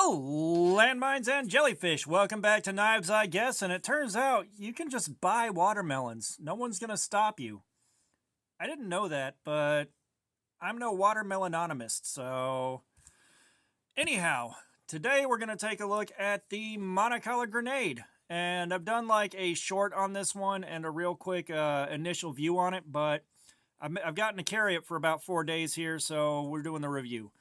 Oh, landmines and jellyfish. Welcome back to Knives, I guess. And it turns out you can just buy watermelons. No one's going to stop you. I didn't know that, but I'm no watermelonomist. So, anyhow, today we're going to take a look at the Monikala Grenade. And I've done like a short on this one and a real quick initial view on it, but I've gotten to carry it for about 4 days here, so we're doing the review.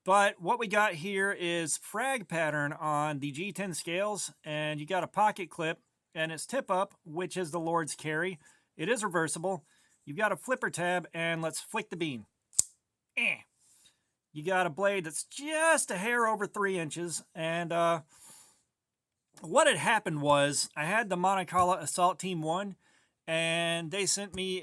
But what we got here is frag pattern on the G10 scales, and you got a pocket clip, and it's tip up, which is the Lord's carry. It is reversible. You've got a flipper tab, and let's flick the bean. You got a blade that's just a hair over 3 inches, and what had happened was I had the Monikala Assault Team 1, and they sent me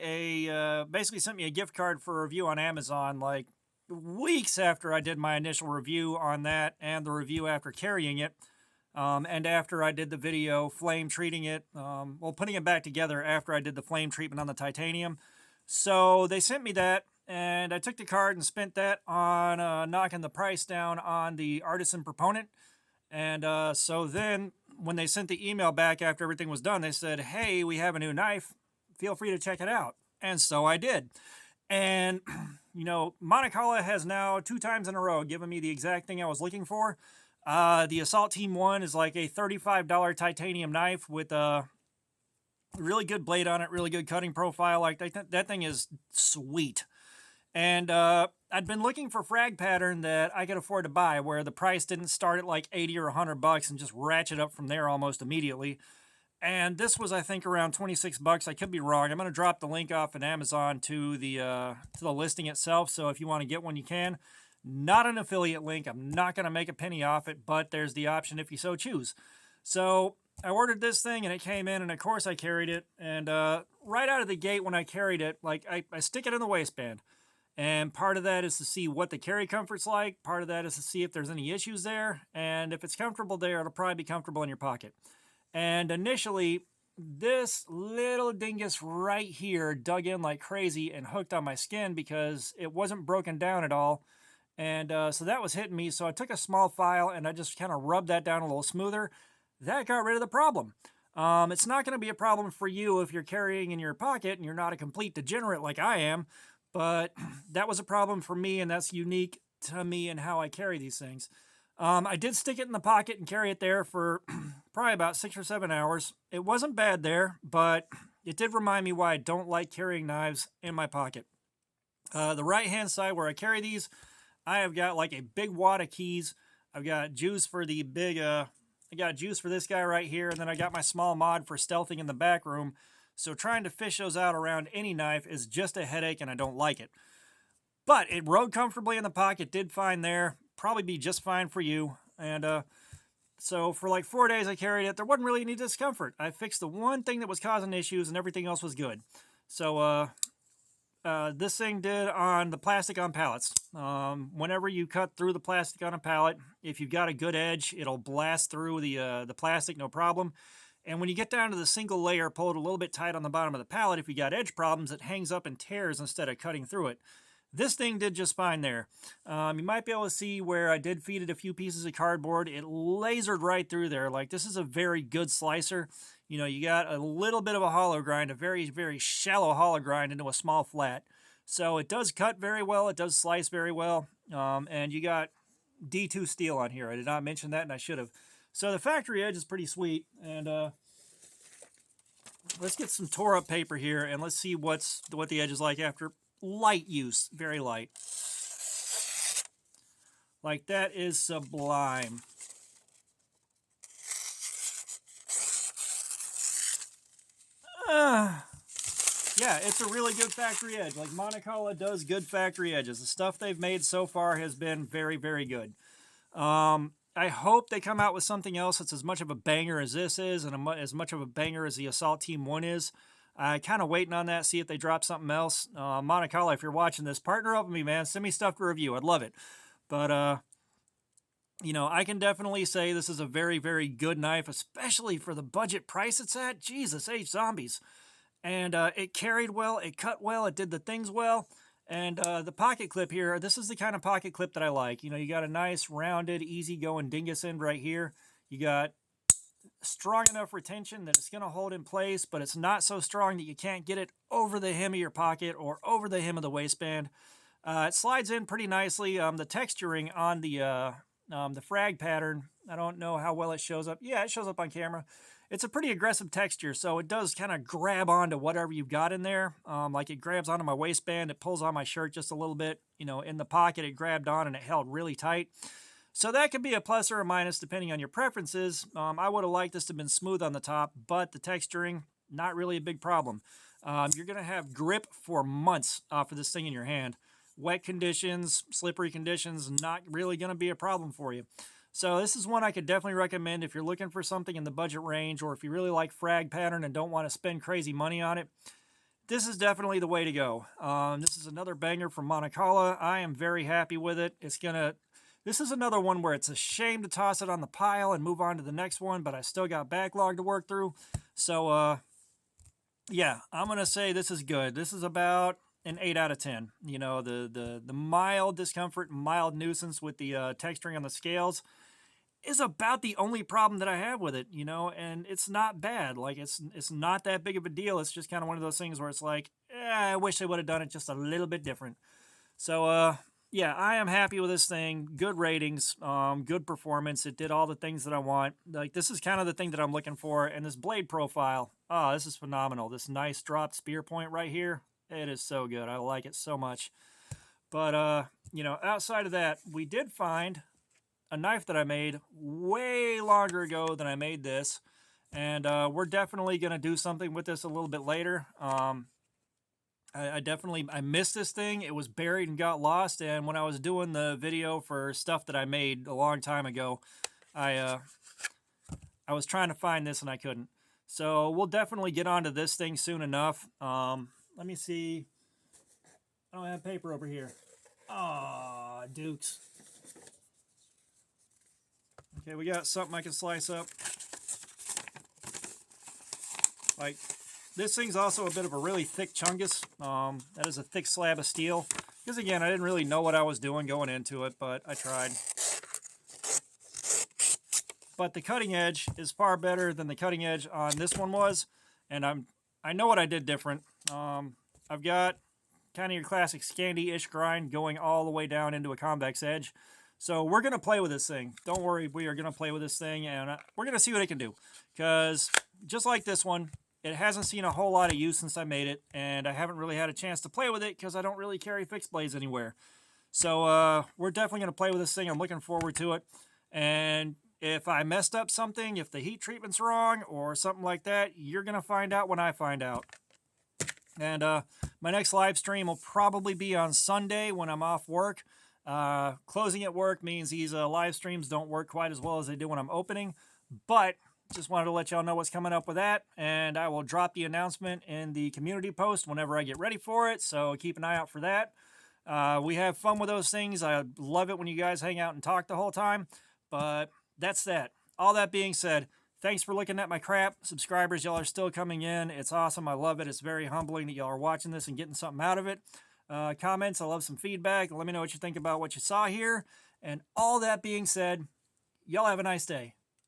basically sent me a gift card for a review on Amazon, like weeks after I did my initial review on that and the review after carrying it, and after I did the video flame treating it, putting it back together after I did the flame treatment on the titanium. So they sent me that, and I took the card and spent that on knocking the price down on the Artisan Proponent. And so then when they sent the email back after everything was done, they said, hey, we have a new knife. Feel free to check it out. And so I did. And, you know, Monikala has now 2 times in a row given me the exact thing I was looking for. The Assault Team 1 is like a $35 titanium knife with a really good blade on it, really good cutting profile. Like that thing is sweet. And I'd been looking for frag pattern that I could afford to buy, where the price didn't start at like 80 or $100 and just ratchet up from there almost immediately. And this was, I think, around 26 bucks. I could be wrong. I'm going to drop the link off at Amazon to the listing itself. So if you want to get one, you can. Not an affiliate link. I'm not going to make a penny off it, but there's the option if you so choose. So I ordered this thing and it came in, and of course I carried it. And right out of the gate when I carried it, like I stick it in the waistband. And part of that is to see what the carry comfort's like. Part of that is to see if there's any issues there. And if it's comfortable there, it'll probably be comfortable in your pocket. And initially, this little dingus right here dug in like crazy and hooked on my skin because it wasn't broken down at all. And so that was hitting me. So I took a small file and I just kind of rubbed that down a little smoother. That got rid of the problem. It's not going to be a problem for you if you're carrying in your pocket and you're not a complete degenerate like I am. But that was a problem for me, and that's unique to me and how I carry these things. I did stick it in the pocket and carry it there for probably about 6 or 7 hours. It wasn't bad there, but it did remind me why I don't like carrying knives in my pocket. The right-hand side where I carry these, I have got like a big wad of keys. I've got juice for the big, I got juice for this guy right here, and then I got my small mod for stealthing in the back room. So trying to fish those out around any knife is just a headache, and I don't like it. But it rode comfortably in the pocket, did fine there. Probably be just fine for you. And so for like 4 days I carried it. There wasn't really any discomfort. I fixed the one thing that was causing issues, and everything else was good. So this thing did on the plastic on pallets. Whenever you cut through the plastic on a pallet, if you've got a good edge, it'll blast through the plastic, no problem. And when you get down to the single layer, pull it a little bit tight on the bottom of the pallet. If you got edge problems, it hangs up and tears instead of cutting through it. This thing did just fine there. You might be able to see where I did feed it a few pieces of cardboard. It lasered right through there. Like, this is a very good slicer. You know, you got a little bit of a hollow grind, a very, very shallow hollow grind into a small flat. So it does cut very well. It does slice very well. And you got D2 steel on here. I did not mention that, and I should have. So the factory edge is pretty sweet, and let's get some tore up paper here, and let's see what the edge is like after light use, very light. Like, that is sublime. Yeah, it's a really good factory edge. Like, Monikala does good factory edges. The stuff they've made so far has been very, very good. I hope they come out with something else that's as much of a banger as this is, and as much of a banger as the Assault Team 1 is. I'm kind of waiting on that, see if they drop something else. Monikala, if you're watching this, partner up with me, man. Send me stuff to review. I'd love it. But, you know, I can definitely say this is a very, very good knife, especially for the budget price it's at. Jesus H. Zombies. And it carried well, it cut well, it did the things well. And the pocket clip here, this is the kind of pocket clip that I like. You know, you got a nice rounded, easy going dingus end right here. You got strong enough retention that it's going to hold in place, but it's not so strong that you can't get it over the hem of your pocket or over the hem of the waistband. It slides in pretty nicely. The texturing on the frag pattern, I don't know how well it shows up. Yeah, it shows up on camera. It's a pretty aggressive texture, so it does kind of grab onto whatever you've got in there. Like it grabs onto my waistband, it pulls on my shirt just a little bit. You know, in the pocket it grabbed on and it held really tight. So that could be a plus or a minus depending on your preferences. I would have liked this to have been smooth on the top, but the texturing, not really a big problem. You're going to have grip for months for this thing in your hand. Wet conditions, slippery conditions, not really going to be a problem for you. So this is one I could definitely recommend if you're looking for something in the budget range, or if you really like frag pattern and don't want to spend crazy money on it. This is definitely the way to go. This is another banger from Monikala. I am very happy with it. This is another one where it's a shame to toss it on the pile and move on to the next one, but I still got backlog to work through. So, yeah, I'm going to say this is good. This is about an 8 out of 10. You know, the mild discomfort, mild nuisance with the texturing on the scales is about the only problem that I have with it, you know, and it's not bad. Like, it's not that big of a deal. It's just kind of one of those things where it's like, I wish they would have done it just a little bit different. So, yeah, I am happy with this thing. Good ratings, good performance. It did all the things that I want. Like, this is kind of the thing that I'm looking for. And this blade profile, oh, this is phenomenal. This nice dropped spear point right here, it is so good. I like it so much. But, you know, outside of that, we did find a knife that I made way longer ago than I made this. And we're definitely going to do something with this a little bit later. I missed this thing. It was buried and got lost. And when I was doing the video for stuff that I made a long time ago, I was trying to find this and I couldn't. So we'll definitely get onto this thing soon enough. Let me see. I don't have paper over here. Aw, Dukes. Okay, we got something I can slice up. Like, this thing's also a bit of a really thick chungus. That is a thick slab of steel. Because again, I didn't really know what I was doing going into it, but I tried. But the cutting edge is far better than the cutting edge on this one was. And I know what I did different. I've got kind of your classic Scandi-ish grind going all the way down into a convex edge. So we're going to play with this thing. Don't worry, we are going to play with this thing, and we're going to see what it can do. Because just like this one, it hasn't seen a whole lot of use since I made it, and I haven't really had a chance to play with it because I don't really carry fixed blades anywhere. So we're definitely going to play with this thing. I'm looking forward to it. And if I messed up something, if the heat treatment's wrong or something like that, you're going to find out when I find out. And my next live stream will probably be on Sunday when I'm off work. Closing at work means these live streams don't work quite as well as they do when I'm opening, but just wanted to let y'all know what's coming up with that, and I will drop the announcement in the community post whenever I get ready for it, so keep an eye out for that. We have fun with those things. I love it when you guys hang out and talk the whole time, but that's that. All that being said, thanks for looking at my crap. Subscribers, y'all are still coming in. It's awesome. I love it. It's very humbling that y'all are watching this and getting something out of it. Comments, I love some feedback. Let me know what you think about what you saw here. And all that being said, y'all have a nice day.